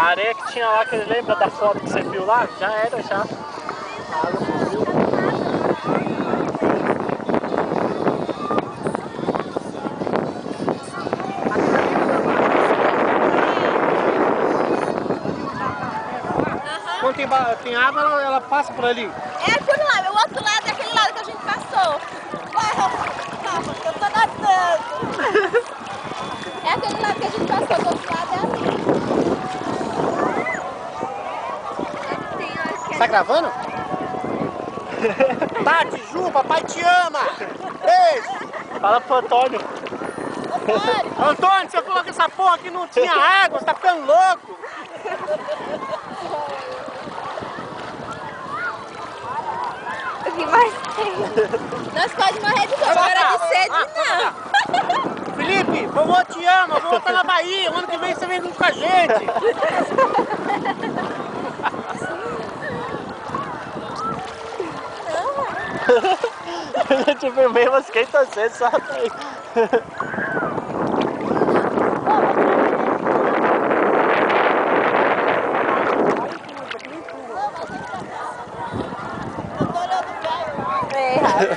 areia que tinha lá, que lembra da foto que você viu lá? Já era, já. A água subiu. Quando tem água, ela passa por ali. É aquele lado, o outro lado é aquele lado que a gente passou. Calma, eu tô nadando. É aquele lado que a gente passou, do outro lado é ali. Tá gravando? Tati, Ju, papai te ama! Beijo! Fala pro Antônio. Antônio, você falou que essa porra aqui não tinha água, você tá ficando louco! O que mais tem? Nós podemos morrer de fome, hora de sede não. Felipe, vovô te ama, vovô tá na Bahia, o ano que vem você vem junto com a gente! Eu te filmei, mas quem tá sendo, solta aí. Eu tô olhando bem. É errado.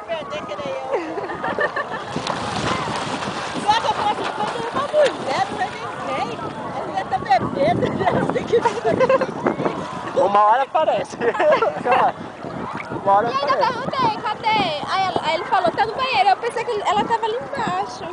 Perder que nem eu. Só que eu falei assim, quando uma mulher não vai nem ver, a mulher tá bebendo, ela tem que ver. Uma hora aparece. Uma hora E ainda aparece. perguntei, cadê? Aí ele falou, tá no banheiro. Eu pensei que ela tava ali embaixo.